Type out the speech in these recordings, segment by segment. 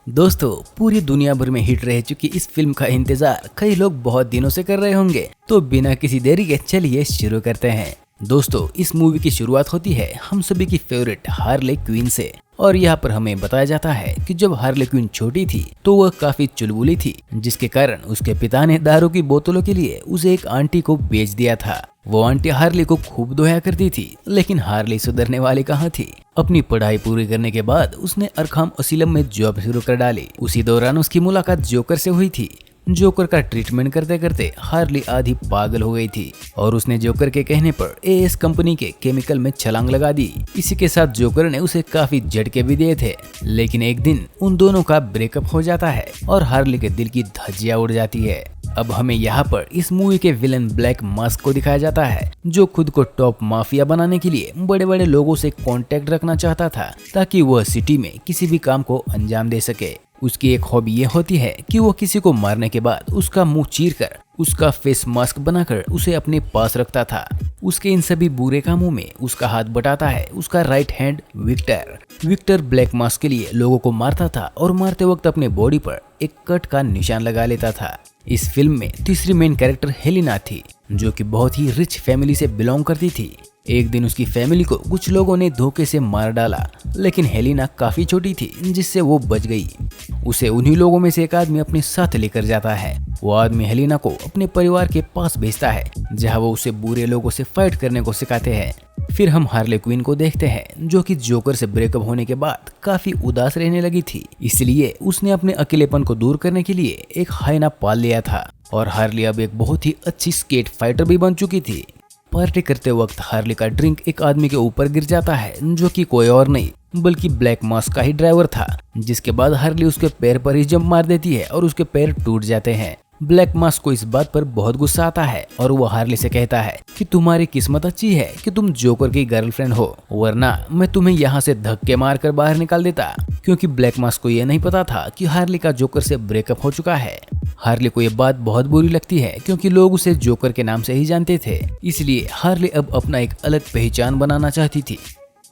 दोस्तों, पूरी दुनिया भर में हिट रह चुकी इस फिल्म का इंतजार कई लोग बहुत दिनों से कर रहे होंगे, तो बिना किसी देरी के चलिए शुरू करते हैं। दोस्तों, इस मूवी की शुरुआत होती है हम सभी की फेवरेट हार्ले क्वीन से। और यहाँ पर हमें बताया जाता है कि जब हार्ले क्वीन छोटी थी तो वह काफी चुलबुली थी, जिसके कारण उसके पिता ने दारू की बोतलों के लिए उसे एक आंटी को बेच दिया था। वो आंटी हार्ले को खूब दोया करती थी, लेकिन हार्ले सुधरने वाली कहाँ थी। अपनी पढ़ाई पूरी करने के बाद उसने अरखाम असिलम में जॉब शुरू कर डाली। उसी दौरान उसकी मुलाकात जोकर से हुई थी। जोकर का ट्रीटमेंट करते करते हार्ले आधी पागल हो गई थी और उसने जोकर के कहने पर एएस कंपनी के केमिकल में छलांग लगा दी। इसी के साथ जोकर ने उसे काफी झटके भी दिए थे, लेकिन एक दिन उन दोनों का ब्रेकअप हो जाता है और हार्ले के दिल की धज्जियां उड़ जाती है। अब हमें यहाँ पर इस मूवी के विलन ब्लैक मास्क को दिखाया जाता है, जो खुद को टॉप माफिया बनाने के लिए बड़े बड़े लोगों से कांटेक्ट रखना चाहता था, ताकि वह सिटी में किसी भी काम को अंजाम दे सके। उसकी एक हॉबी ये होती है कि वो किसी को मारने के बाद उसका मुंह चीरकर उसका फेस मास्क बनाकर उसे अपने पास रखता था। उसके इन सभी बुरे कामों में उसका हाथ बटाता है उसका right hand Victor. Victor black mask के लिए लोगों को मारता था और मारते वक्त अपने बॉडी पर एक कट का निशान लगा लेता था। इस फिल्म में तीसरी मेन कैरेक्टर हेलिना थी, जो कि बहुत ही रिच फैमिली से बिलोंग करती थी। एक दिन उसकी फैमिली को कुछ लोगों ने धोखे से मार डाला, लेकिन हेलिना काफी छोटी थी, जिससे वो बच गई। उसे उन्हीं लोगों में से एक आदमी अपने साथ लेकर जाता है। वो आदमी हेलिना को अपने परिवार के पास भेजता है, जहां वो उसे बुरे लोगों से फाइट करने को सिखाते हैं। फिर हम हार्ले क्वीन को देखते हैं, जो कि जोकर से ब्रेकअप होने के बाद काफी उदास रहने लगी थी। इसलिए उसने अपने अकेलेपन को दूर करने के लिए एक हाइना पाल लिया था और हार्ले अब एक बहुत ही अच्छी स्केट फाइटर भी बन चुकी थी। पार्टी करते वक्त हार्ले का ड्रिंक एक आदमी के ऊपर गिर जाता है, जो कि कोई और नहीं बल्कि ब्लैक मास्क का ही ड्राइवर था। जिसके बाद हार्ले उसके पैर पर ही जंप मार देती है और उसके पैर टूट जाते हैं। ब्लैक मास्क को इस बात पर बहुत गुस्सा आता है और वो हार्ले से कहता है कि तुम्हारी किस्मत अच्छी है कि तुम जोकर की गर्लफ्रेंड हो, वरना मैं तुम्हें यहाँ से धक्के मार कर बाहर निकाल देता। क्योंकि ब्लैक मास्क को यह नहीं पता था कि हार्ले का जोकर से ब्रेकअप हो चुका है। हार्ले को यह बात बहुत बुरी लगती है, क्योंकि लोग उसे जोकर के नाम से ही जानते थे। इसलिए हार्ले अब अपना एक अलग पहचान बनाना चाहती थी।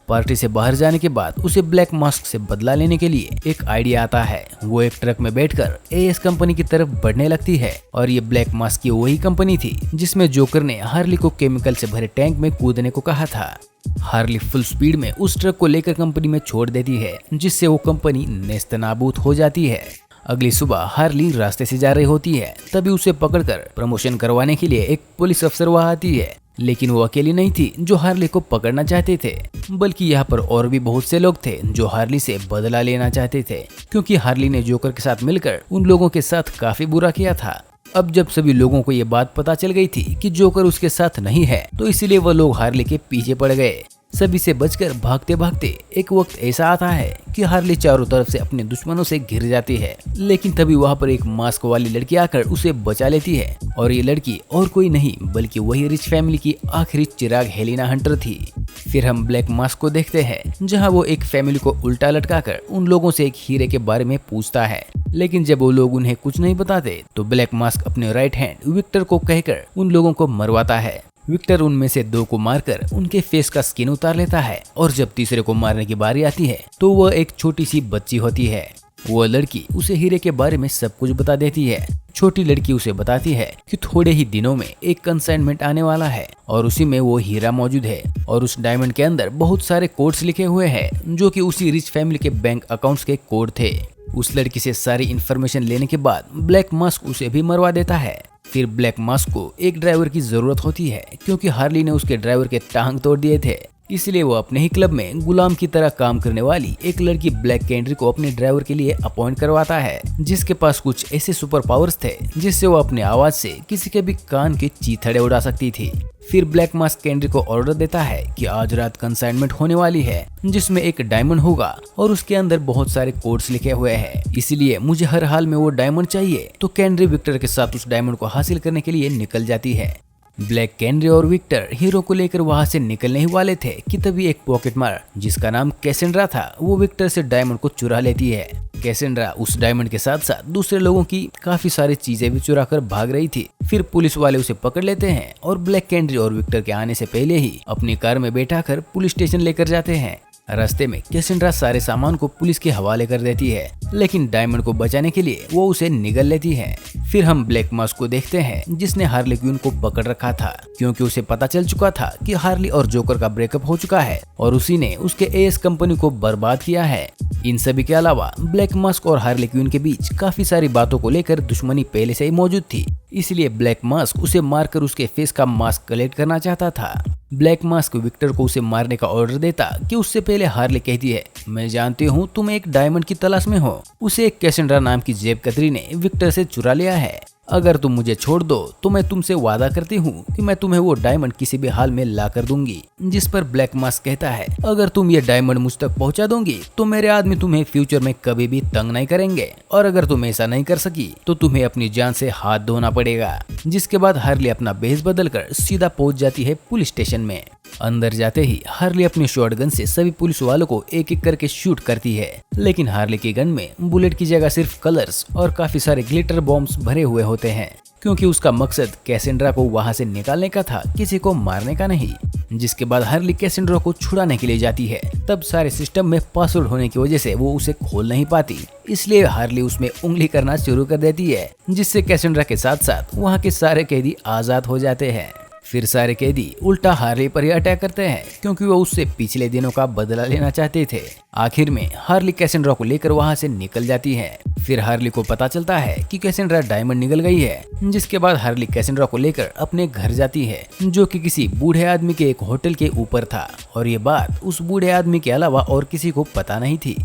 पार्टी से बाहर जाने के बाद उसे ब्लैक मास्क से बदला लेने के लिए एक आइडिया आता है। वो एक ट्रक में बैठकर एएस कंपनी की तरफ बढ़ने लगती है और ये ब्लैक मास्क की वही कंपनी थी जिसमें जोकर ने हार्ले को केमिकल से भरे टैंक में कूदने को कहा था। हार्ले फुल स्पीड में उस ट्रक को लेकर कंपनी में छोड़ देती है, जिससे वो कंपनी नेस्तनाबूद हो जाती है। अगली सुबह हार्ले रास्ते से जा रही होती है, तभी उसे पकड़कर प्रमोशन करवाने के लिए एक पुलिस अफसर वहां आती है। लेकिन वो अकेली नहीं थी जो हार्ले को पकड़ना चाहते थे, बल्कि यहाँ पर और भी बहुत से लोग थे जो हार्ले से बदला लेना चाहते थे, क्योंकि हार्ले ने जोकर के साथ मिलकर उन लोगों के साथ काफी बुरा किया था। अब जब सभी लोगों को ये बात पता चल गई थी कि जोकर उसके साथ नहीं है, तो इसलिए वह लोग हार्ले के पीछे पड़ गए। सभी से बचकर भागते भागते एक वक्त ऐसा आता है कि हार्ले चारों तरफ से अपने दुश्मनों से घिर जाती है, लेकिन तभी वहां पर एक मास्क वाली लड़की आकर उसे बचा लेती है। और ये लड़की और कोई नहीं बल्कि वही रिच फैमिली की आखिरी चिराग हेलिना हंटर थी। फिर हम ब्लैक मास्क को देखते हैं, जहां वो एक फैमिली को उल्टा लटकाकर उन लोगों से एक हीरे के बारे में पूछता है, लेकिन जब वो लोग उन्हें कुछ नहीं बताते तो ब्लैक मास्क अपने राइट हैंड विक्टर को कहकर उन लोगों को मरवाता है। विक्टर उनमें से दो को मारकर उनके फेस का स्किन उतार लेता है और जब तीसरे को मारने की बारी आती है तो वह एक छोटी सी बच्ची होती है। वह लड़की उसे हीरे के बारे में सब कुछ बता देती है। छोटी लड़की उसे बताती है कि थोड़े ही दिनों में एक कंसाइनमेंट आने वाला है और उसी में वो हीरा मौजूद है और उस डायमंड के अंदर बहुत सारे कोड्स लिखे हुए हैं, जो कि उसी रिच फैमिली के बैंक अकाउंट्स के कोड थे। उस लड़की से सारी इन्फॉर्मेशन लेने के बाद ब्लैक मास्क उसे भी मरवा देता है। फिर ब्लैक मास्क को एक ड्राइवर की जरूरत होती है, क्योंकि हार्ले ने उसके ड्राइवर के टांग तोड़ दिए थे। इसलिए वो अपने ही क्लब में गुलाम की तरह काम करने वाली एक लड़की ब्लैक कैंड्री को अपने ड्राइवर के लिए अपॉइंट करवाता है, जिसके पास कुछ ऐसे सुपर पावर्स थे जिससे वो अपने आवाज से किसी के भी कान के चीथड़े उड़ा सकती थी। फिर ब्लैक मास्क कैंड्री को ऑर्डर देता है कि आज रात कंसाइनमेंट होने वाली है, जिसमें एक डायमंड होगा और उसके अंदर बहुत सारे कोड्स लिखे हुए हैं, इसलिए मुझे हर हाल में वो डायमंड चाहिए। तो कैंड्री विक्टर के साथ उस डायमंड को हासिल करने के लिए निकल जाती है। ब्लैक कैंड्री और विक्टर हीरो को लेकर वहां से निकलने ही वाले थे कि तभी एक पॉकेटमार जिसका नाम कैसेंड्रा था, वो विक्टर से डायमंड को चुरा लेती है। कैसेंड्रा उस डायमंड के साथ साथ दूसरे लोगों की काफी सारी चीजें भी चुरा कर भाग रही थी। फिर पुलिस वाले उसे पकड़ लेते हैं और ब्लैक कैंड्री और विक्टर के आने से पहले ही अपनी कार में बैठाकर पुलिस स्टेशन लेकर जाते हैं। रास्ते में कैसेंड्रा सारे सामान को पुलिस के हवाले कर देती है, लेकिन डायमंड को बचाने के लिए वो उसे निगल लेती है। फिर हम ब्लैक मास्क को देखते हैं जिसने हार्ली क्विन को पकड़ रखा था, क्योंकि उसे पता चल चुका था कि हार्ली और जोकर का ब्रेकअप हो चुका है और उसी ने उसके एएस कंपनी को बर्बाद किया है। इन सभी के अलावा ब्लैक मास्क और हार्ली क्विन के बीच काफी सारी बातों को लेकर दुश्मनी पहले से ही मौजूद थी, इसलिए ब्लैक मास्क उसे मारकर उसके फेस का मास्क कलेक्ट करना चाहता था। ब्लैक मास्क विक्टर को उसे मारने का ऑर्डर देता कि उससे पहले हार्ली कहती है, मैं जानती हूँ तुम एक डायमंड की तलाश में हो। उसे एक कैसेंड्रा नाम की जेब कतरी ने विक्टर से चुरा लिया है। अगर तुम मुझे छोड़ दो तो मैं तुमसे वादा करती हूँ कि मैं तुम्हें वो डायमंड किसी भी हाल में ला कर दूंगी। जिस पर ब्लैक मास्क कहता है, अगर तुम ये डायमंड मुझ तक पहुँचा दोगी तो मेरे आदमी तुम्हें फ्यूचर में कभी भी तंग नहीं करेंगे, और अगर तुम ऐसा नहीं कर सकी तो तुम्हें अपनी जान से हाथ धोना पड़ेगा। जिसके बाद हार्ली अपना भेष बदलकर सीधा पहुंच जाती है पुलिस स्टेशन में। अंदर जाते ही हार्ली अपनी शॉटगन से सभी पुलिस वालों को एक एक करके शूट करती है, लेकिन हार्ली की गन में बुलेट की जगह सिर्फ कलर्स और काफी सारे ग्लिटर बॉम्ब्स भरे हुए होते हैं, क्योंकि उसका मकसद कैसेंड्रा को वहां से निकालने का था, किसी को मारने का नहीं। जिसके बाद हार्ली कैसेंड्रा को छुड़ाने के लिए जाती है। तब सारे सिस्टम में पासवर्ड होने की वजह से वो उसे खोल नहीं पाती, इसलिए हार्ली उसमें उंगली करना शुरू कर देती है, जिससे कैसेंड्रा के साथ साथ वहाँ के सारे कैदी आजाद हो जाते हैं। फिर सारे कैदी उल्टा हार्ली पर ही अटैक करते हैं, क्योंकि वो उससे पिछले दिनों का बदला लेना चाहते थे। आखिर में हार्ली कैसेंड्रा को लेकर वहां से निकल जाती है। फिर हार्ली को पता चलता है कि कैसेंड्रा डायमंड निकल गई है, जिसके बाद हार्ली कैसेंड्रा को लेकर अपने घर जाती है, जो कि किसी बूढ़े आदमी के एक होटल के ऊपर था, और ये बात उस बूढ़े आदमी के अलावा और किसी को पता नहीं थी।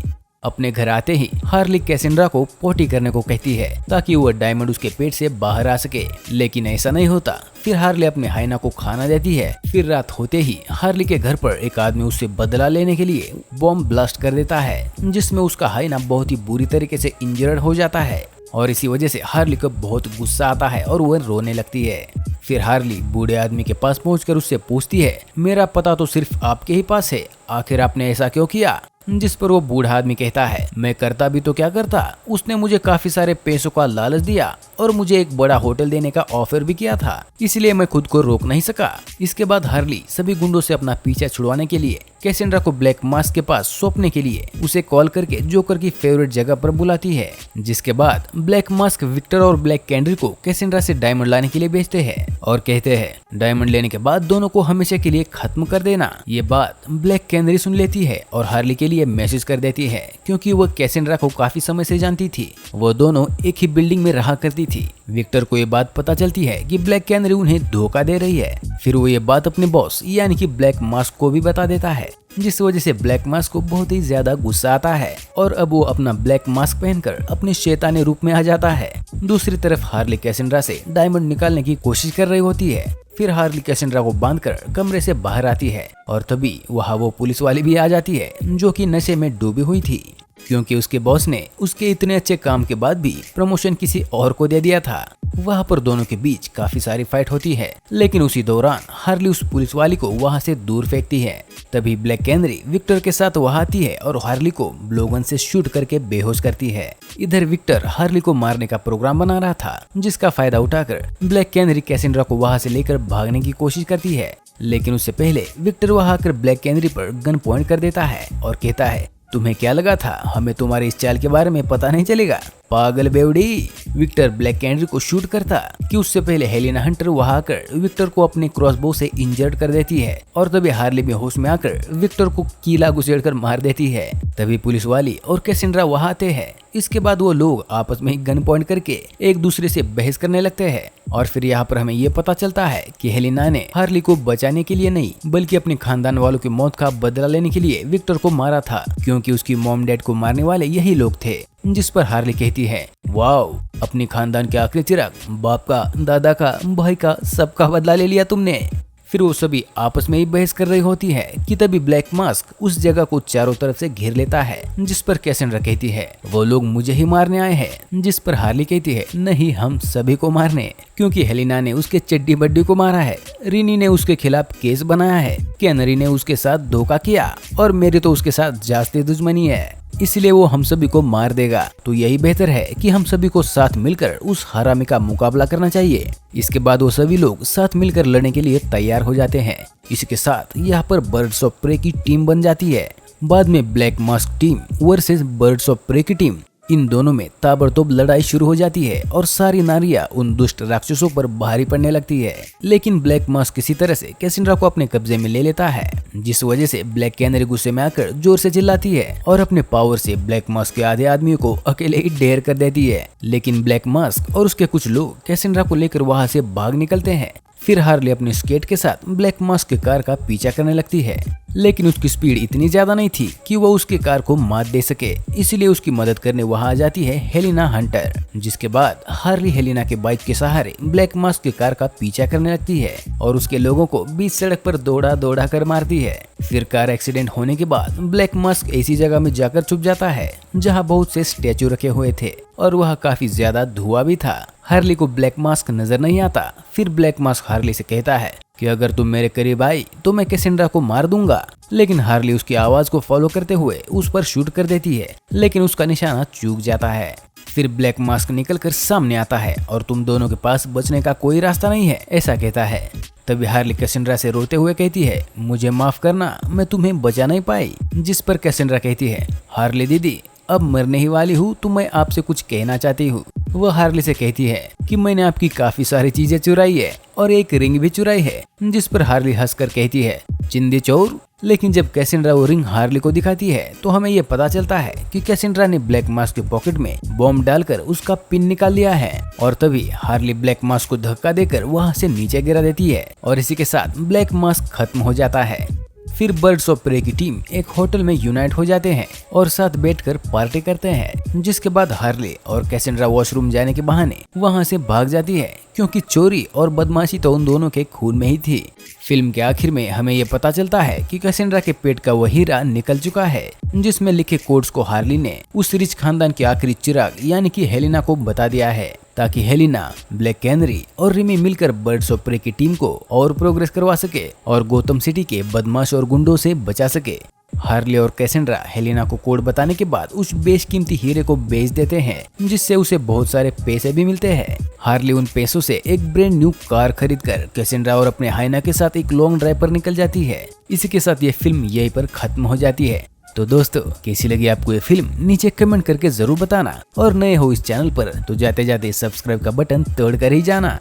अपने घर आते ही हार्ली कैसेंड्रा को पोटी करने को कहती है, ताकि वो डायमंड उसके पेट से बाहर आ सके, लेकिन ऐसा नहीं होता। फिर हार्ली अपने हाइना को खाना देती है। फिर रात होते ही हार्ली के घर पर एक आदमी उससे बदला लेने के लिए बॉम्ब ब्लास्ट कर देता है, जिसमें उसका हाइना बहुत ही बुरी तरीके से इंजर्ड हो जाता है, और इसी वजह से हार्ली को बहुत गुस्सा आता है और वह रोने लगती है। फिर हार्ली बूढ़े आदमी के पास पहुंचकर उससे पूछती है, मेरा पता तो सिर्फ आपके ही पास है, आखिर आपने ऐसा क्यों किया? जिस पर वो बूढ़ा आदमी कहता है, मैं करता भी तो क्या करता, उसने मुझे काफी सारे पैसों का लालच दिया और मुझे एक बड़ा होटल देने का ऑफर भी किया था, इसलिए मैं खुद को रोक नहीं सका। इसके बाद हार्ली सभी गुंडों से अपना पीछा छुड़वाने के लिए कैसेंड्रा को ब्लैक मास्क के पास सौंपने के लिए उसे कॉल करके जोकर की फेवरेट जगह पर बुलाती है। जिसके बाद ब्लैक मास्क विक्टर और ब्लैक कैंड्री को कैसेंड्रा से डायमंड लाने के लिए भेजते हैं और कहते हैं, डायमंड लेने के बाद दोनों को हमेशा के लिए खत्म कर देना। ये बात ब्लैक कैंड्री सुन लेती है और हार्ली के लिए मैसेज कर देती है, क्योंकि वो कैसेंड्रा को काफी समय से जानती थी। वो दोनों एक ही बिल्डिंग में रहा करती थी। विक्टर को ये बात पता चलती है कि ब्लैक कैंड्री उन्हें धोखा दे रही है। फिर वो ये बात अपने बॉस यानी कि ब्लैक मास्क को भी बता देता है, जिस वजह से ब्लैक मास्क को बहुत ही ज्यादा गुस्सा आता है और अब वो अपना ब्लैक मास्क पहनकर अपने शैतानी रूप में आ जाता है। दूसरी तरफ हार्ली कैसेंड्रा से डायमंड निकालने की कोशिश कर रही होती है। फिर हार्ली कैसेंड्रा को बांधकर कमरे से बाहर आती है और तभी वहाँ वो पुलिस वाली भी आ जाती है, जो कि नशे में डूबी हुई थी, क्योंकि उसके बॉस ने उसके इतने अच्छे काम के बाद भी प्रमोशन किसी और को दे दिया था। वहाँ पर दोनों के बीच काफी सारी फाइट होती है, लेकिन उसी दौरान हार्ली उस पुलिस वाली को वहाँ से दूर फेंकती है। तभी ब्लैक कैंड्री विक्टर के साथ वहाँ आती है और हार्ली को ब्लोगन से शूट करके बेहोश करती है। इधर विक्टर हार्ली को मारने का प्रोग्राम बना रहा था, जिसका फायदा उठाकर ब्लैक कैंड्री कैसेंड्रा को वहाँ से लेकर भागने की कोशिश करती है, लेकिन उससे पहले विक्टर वहाँ आकर ब्लैक कैंड्री पर गन पॉइंट कर देता है और कहता है, तुम्हें क्या लगा था हमें तुम्हारे इस चाल के बारे में पता नहीं चलेगा, पागल बेवड़ी। विक्टर ब्लैक कैंड्री को शूट करता कि उससे पहले हेलेना हंटर वहां आकर विक्टर को अपने क्रॉसबो से इंजर्ड कर देती है और तभी हार्ली भी होश में आकर विक्टर को कीला घुसेड़कर मार देती है। तभी पुलिस वाली और कैसेंड्रा वहां आते हैं। इसके बाद वो लोग आपस में गन पॉइंट करके एक दूसरे से बहस करने लगते हैं और फिर यहाँ पर हमें ये पता चलता है कि हेलेना ने हार्ली को बचाने के लिए नहीं बल्कि अपने खानदान वालों की मौत का बदला लेने के लिए विक्टर को मारा था, क्योंकि उसकी मॉम डैड को मारने वाले यही लोग थे। जिस पर हार्ली कहती है, वाओ, अपनी खानदान के आखिरी चिराग, बाप का, दादा का, भाई का, सबका बदला ले लिया तुमने। फिर वो सभी आपस में ही बहस कर रही होती है कि तभी ब्लैक मास्क उस जगह को चारों तरफ से घेर लेता है, जिस पर कैसेंड्रा कहती है, वो लोग मुझे ही मारने आए हैं। जिस पर हार्ली कहती है, नहीं, हम सभी को मारने, क्योंकि हेलेना ने उसके चड्डी बड्डी को मारा है, रिनी ने उसके खिलाफ केस बनाया है, कैनरी ने उसके साथ धोखा किया और मेरी तो उसके साथ जास्ती दुश्मनी है, इसलिए वो हम सभी को मार देगा। तो यही बेहतर है कि हम सभी को साथ मिलकर उस हरामी का मुकाबला करना चाहिए। इसके बाद वो सभी लोग साथ मिलकर लड़ने के लिए तैयार हो जाते हैं। इसके साथ यहाँ पर बर्ड्स ऑफ प्रे की टीम बन जाती है बाद में black mask team versus birds of prey की टीम, इन दोनों में ताबड़तोड़ लड़ाई शुरू हो जाती है और सारी नारियां उन दुष्ट राक्षसों पर भारी पड़ने लगती है। लेकिन ब्लैक मास्क किसी तरह से कैसेंड्रा को अपने कब्जे में ले लेता है, जिस वजह से ब्लैक कैनरी गुस्से में आकर जोर से चिल्लाती है और अपने पावर से ब्लैक मास्क के आधे आदमियों को अकेले ही ढेर कर देती है। लेकिन ब्लैक मास्क और उसके कुछ लोग कैसेंड्रा को लेकर वहाँ से भाग निकलते हैं। फिर हार्ले अपने स्केट के साथ ब्लैक मास्क की कार का पीछा करने लगती है, लेकिन उसकी स्पीड इतनी ज्यादा नहीं थी कि वो उसकी कार को मात दे सके, इसलिए उसकी मदद करने वहां आ जाती है हेलिना हंटर। जिसके बाद हार्ली हेलिना के बाइक के सहारे ब्लैक मास्क की कार का पीछा करने लगती है और उसके लोगों को बीच सड़क पर दौड़ा दौड़ा कर मारती है। फिर कार एक्सीडेंट होने के बाद ब्लैक मास्क ऐसी जगह में जाकर छुप जाता है जहाँ बहुत से स्टैचू रखे हुए थे और वह काफी ज्यादा धुआं भी था। हार्ली को ब्लैक मास्क नजर नहीं आता। फिर ब्लैक मास्क हार्ली से कहता है कि अगर तुम मेरे करीब आई तो मैं कैसेंड्रा को मार दूंगा, लेकिन हार्ली उसकी आवाज को फॉलो करते हुए उस पर शूट कर देती है, लेकिन उसका निशाना चूक जाता है। फिर ब्लैक मास्क निकलकर सामने आता है और तुम दोनों के पास बचने का कोई रास्ता नहीं है, ऐसा कहता है। तभी हार्ली कैसेंड्रा से रोते हुए कहती है, मुझे माफ करना, मैं तुम्हें बचा नहीं पाई। जिस पर कैसेंड्रा कहती है, हार्ली दीदी अब मरने ही वाली हूँ तो मैं आपसे कुछ कहना चाहती हूँ। वह हार्ली से कहती है कि मैंने आपकी काफी सारी चीजें चुराई है और एक रिंग भी चुराई है। जिस पर हार्ली हंसकर कहती है, चिंदी चोर। लेकिन जब कैसेंड्रा वो रिंग हार्ली को दिखाती है तो हमें ये पता चलता है कि कैसेंड्रा ने ब्लैक मास्क के पॉकेट में बॉम्ब डालकर उसका पिन निकाल लिया है और तभी हार्ली ब्लैक मास्क को धक्का देकर वहाँ से नीचे गिरा देती है और इसी के साथ ब्लैक मास्क खत्म हो जाता है। फिर बर्ड्स ऑफ प्रे की टीम एक होटल में यूनाइट हो जाते हैं और साथ बैठकर पार्टी करते हैं। जिसके बाद हार्ले और कैसेंड्रा वॉशरूम जाने के बहाने वहां से भाग जाती है, क्योंकि चोरी और बदमाशी तो उन दोनों के खून में ही थी। फिल्म के आखिर में हमें ये पता चलता है कि कैसेंड्रा के पेट का वह हीरा निकल चुका है, जिसमें लिखे कोड्स को हार्ली ने उस रिच खानदान के आखिरी चिराग यानी कि हेलिना को बता दिया है, ताकि हेलिना, ब्लैक कैनरी और रिमी मिलकर बर्ड्स ऑफ प्रे की टीम को और प्रोग्रेस करवा सके और गौतम सिटी के बदमाश और गुंडों से बचा सके। हार्ले और कैसेंड्रा हेलिना को कोड बताने के बाद उस बेशकीमती हीरे को बेच देते हैं, जिससे उसे बहुत सारे पैसे भी मिलते हैं। हार्ले उन पैसों से एक ब्रांड न्यू कार खरीदकर कैसेंड्रा और अपने हाइना के साथ एक लॉन्ग ड्राइव पर निकल जाती है। इसी के साथ ये फिल्म यहीं पर खत्म हो जाती है। तो दोस्तों, कैसी लगी आपको ये फिल्म नीचे कमेंट करके जरूर बताना और नए हो इस चैनल पर तो जाते जाते सब्सक्राइब का बटन तोड़ कर ही जाना।